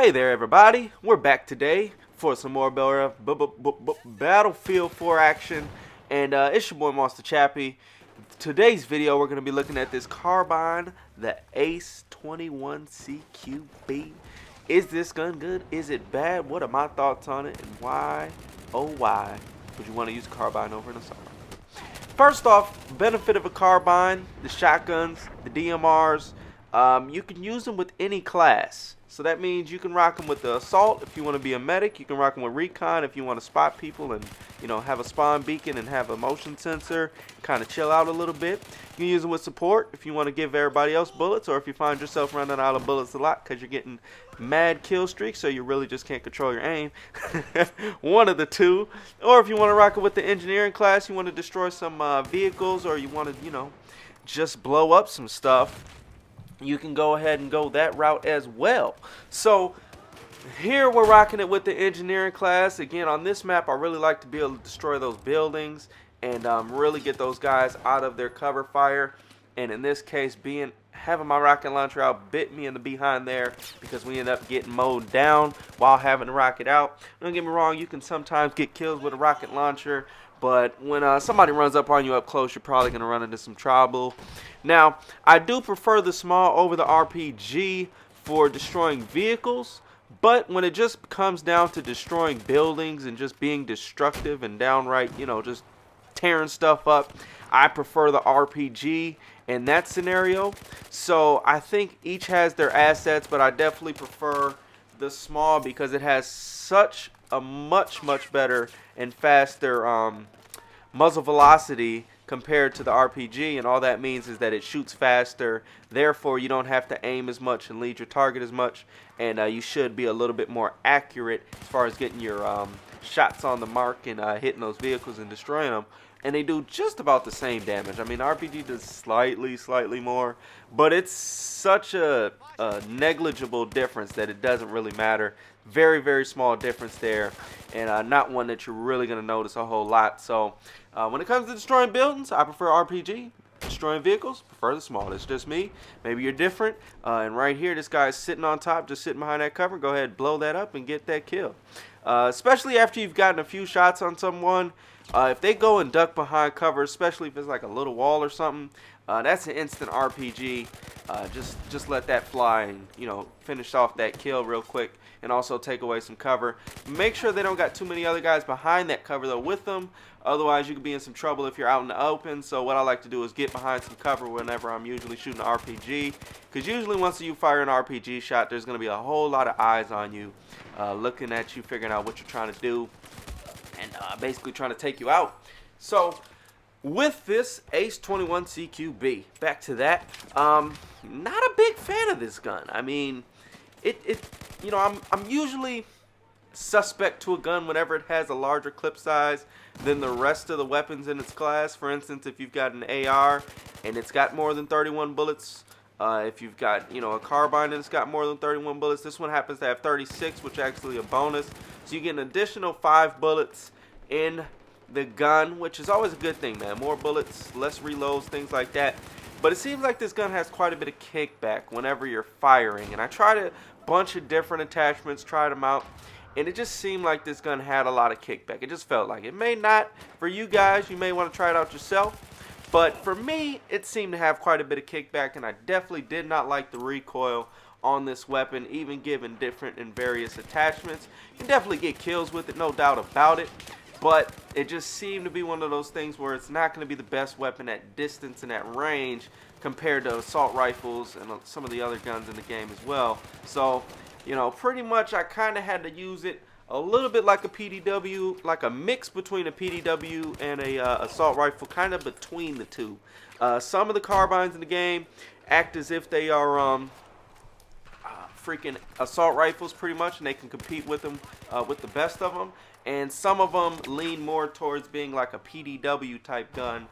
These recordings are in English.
Hey there everybody, we're back today for some more Battlefield 4 action, and it's your boy Monster Chappie. Today's video we're going to be looking at this Carbine, the Ace 21 CQB. Is this gun good? Is it bad? What are my thoughts on it, and why, oh why, would you want to use a Carbine over an assault rifle? First off, benefit of a Carbine, the shotguns, the DMRs, you can use them with any class. So that means you can rock them with the assault if you want to be a medic. You can rock them with recon if you want to spot people and, you know, have a spawn beacon and have a motion sensor, kind of chill out a little bit. You can use them with support if you want to give everybody else bullets, or if you find yourself running out of bullets a lot because you're getting mad kill streaks, so you really just can't control your aim. One of the two. Or if you want to rock it with the engineering class, you want to destroy some vehicles, or you want to, you know, just blow up some stuff, you can go ahead and go that route as well. So here we're rocking it with the engineering class. Again, on this map, I really like to be able to destroy those buildings and really get those guys out of their cover fire. And in this case, having my rocket launcher out bit me in the behind there because we end up getting mowed down while having the rocket out. Don't get me wrong, you can sometimes get kills with a rocket launcher, but when somebody runs up on you up close, you're probably going to run into some trouble. Now, I do prefer the small over the RPG for destroying vehicles, but when it just comes down to destroying buildings and just being destructive and downright, you know, just tearing stuff up, I prefer the RPG in that scenario. So I think each has their assets, but I definitely prefer the small because it has such a much better and faster muzzle velocity compared to the RPG, and all that means is that it shoots faster, therefore you don't have to aim as much and lead your target as much, and you should be a little bit more accurate as far as getting your shots on the mark and hitting those vehicles and destroying them. And they do just about the same damage. I mean, RPG does slightly more, but it's such a negligible difference that it doesn't really matter. Very small difference there, and not one that you're really going to notice a whole lot. So when it comes to destroying buildings, I prefer RPG. Destroying vehicles, prefer the small. It's just me. Maybe you're different. And right here, this guy's sitting on top, just sitting behind that cover. Go ahead, blow that up and get that kill. Especially after you've gotten a few shots on someone. If they go and duck behind cover, especially if it's like a little wall or something, that's an instant RPG. Just let that fly and, you know, finish off that kill real quick, and also take away some cover. Make sure they don't got too many other guys behind that cover though with them. Otherwise, you could be in some trouble if you're out in the open. So what I like to do is get behind some cover whenever I'm usually shooting an RPG, because usually once you fire an RPG shot, there's going to be a whole lot of eyes on you, looking at you, figuring out what you're trying to do, and basically trying to take you out. So with this Ace 21 CQB, back to that, not a big fan of this gun. I mean, you know, I'm usually suspect to a gun whenever it has a larger clip size than the rest of the weapons in its class. For instance, if you've got an AR and it's got more than 31 bullets, if you've got, you know, a carbine and it's got more than 31 bullets, this one happens to have 36, which is actually a bonus. So you get an additional 5 bullets in the gun, which is always a good thing, man. More bullets, less reloads, things like that. But it seems like this gun has quite a bit of kickback whenever you're firing. And I tried a bunch of different attachments, tried them out, and it just seemed like this gun had a lot of kickback. It just felt like it. May not for you guys. You may want to try it out yourself. But for me, it seemed to have quite a bit of kickback, and I definitely did not like the recoil on this weapon, even given different and various attachments. You can definitely get kills with it, no doubt about it. But it just seemed to be one of those things where it's not going to be the best weapon at distance and at range compared to assault rifles and some of the other guns in the game as well. So, you know, pretty much I kind of had to use it a little bit like a PDW, like a mix between a PDW and a assault rifle, kind of between the two. Some of the carbines in the game act as if they are freaking assault rifles pretty much, and they can compete with them, with the best of them. And some of them lean more towards being like a PDW type gun.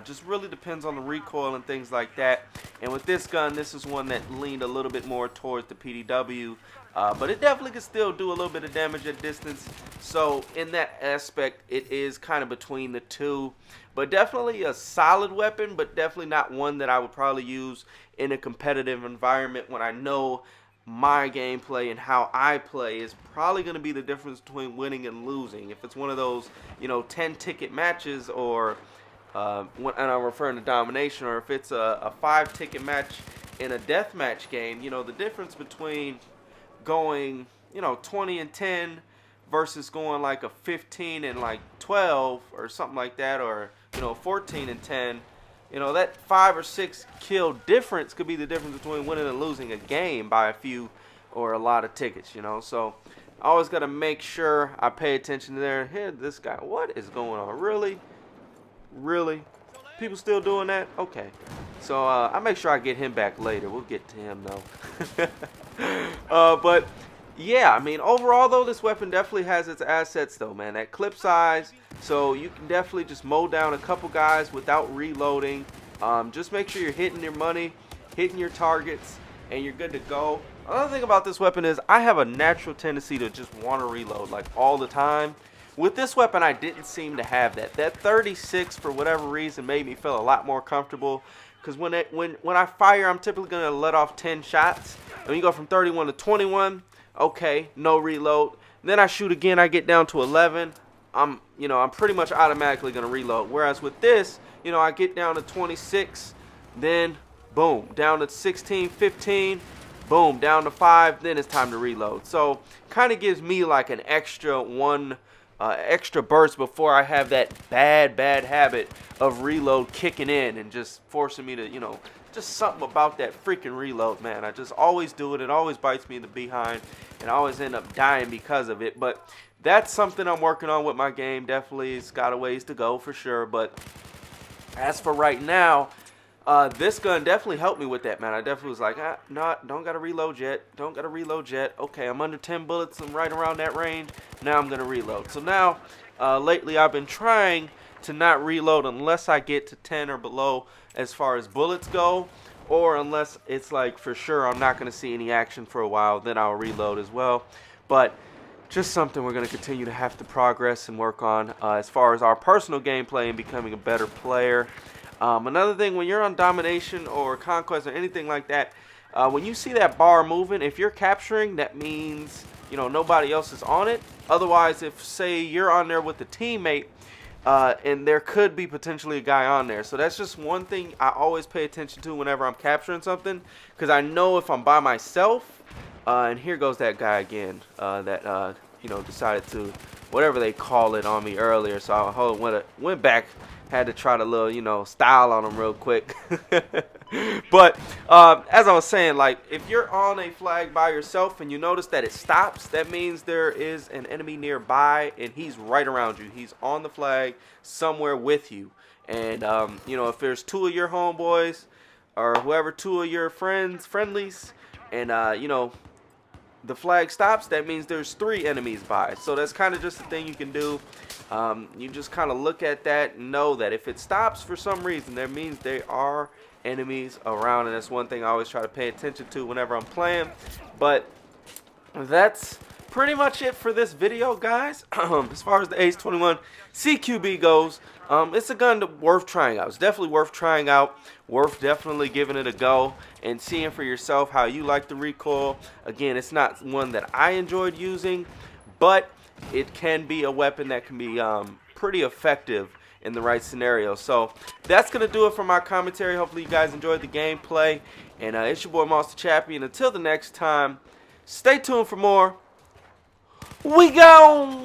Just really depends on the recoil and things like that. And with this gun, this is one that leaned a little bit more towards the PDW. But it definitely can still do a little bit of damage at distance. So in that aspect, it is kind of between the two. But definitely a solid weapon, but definitely not one that I would probably use in a competitive environment when I know my gameplay and how I play is probably going to be the difference between winning and losing. If it's one of those, 10-ticket matches, or and I'm referring to domination, or if it's a 5-ticket match in a deathmatch game, the difference between going, 20 and 10 versus going like a 15 and like 12 or something like that, or 14 and 10. That 5 or 6 kill difference could be the difference between winning and losing a game by a few or a lot of tickets, So I always got to make sure I pay attention to there. Here, this guy, what is going on? Really? Really? People still doing that? Okay. So I make sure I get him back later. We'll get to him though. But yeah, I mean, overall though, this weapon definitely has its assets though, man. That clip size, so you can definitely just mow down a couple guys without reloading. Just make sure you're hitting your money, hitting your targets, and you're good to go. Another thing about this weapon is I have a natural tendency to just want to reload like all the time. With this weapon, I didn't seem to have that. That 36, for whatever reason, made me feel a lot more comfortable. Because when I fire, I'm typically going to let off 10 shots. And when you go from 31 to 21, okay, no reload. Then I shoot again, I get down to 11. I'm pretty much automatically going to reload. Whereas with this, I get down to 26, then boom, down to 16, 15, boom, down to 5, then it's time to reload. So kind of gives me like an extra extra burst before I have that bad habit of reload kicking in and just forcing me to, just something about that freaking reload, man. I just always do it. It always bites me in the behind, and I always end up dying because of it. But that's something I'm working on with my game. Definitely, it's got a ways to go for sure. But as for right now, this gun definitely helped me with that, man. I definitely was like, no, don't got to reload yet. Don't got to reload yet. Okay, I'm under 10 bullets. I'm right around that range. Now I'm going to reload. So now, lately I've been trying to not reload unless I get to 10 or below as far as bullets go, or unless it's like for sure I'm not going to see any action for a while, then I'll reload as well. But just something we're going to continue to have to progress and work on as far as our personal gameplay and becoming a better player. Another thing, when you're on domination or conquest or anything like that, when you see that bar moving, if you're capturing, that means nobody else is on it. Otherwise, if say you're on there with a teammate, and there could be potentially a guy on there. So that's just one thing I always pay attention to whenever I'm capturing something, because I know if I'm by myself, and here goes that guy again, that decided to whatever they call it on me earlier. So I went back. Had to try the little, style on them real quick. But as I was saying, like, if you're on a flag by yourself and you notice that it stops, that means there is an enemy nearby and he's right around you. He's on the flag somewhere with you. And, if there's 2 of your homeboys or whoever, 2 of your friendlies, and, the flag stops, that means there's 3 enemies by. So that's kind of just a thing you can do. You just kind of look at that and know that if it stops for some reason, that means there are enemies around, and that's one thing I always try to pay attention to whenever I'm playing. But that's pretty much it for this video, guys. As far as the Ace 21 CQB goes, it's a gun worth trying out. It's definitely worth trying out, worth definitely giving it a go and seeing for yourself how you like the recoil. Again, it's not one that I enjoyed using, but it can be a weapon that can be pretty effective in the right scenario. So that's going to do it for my commentary. Hopefully you guys enjoyed the gameplay. And it's your boy Monster Chappie. And until the next time, stay tuned for more. We gone!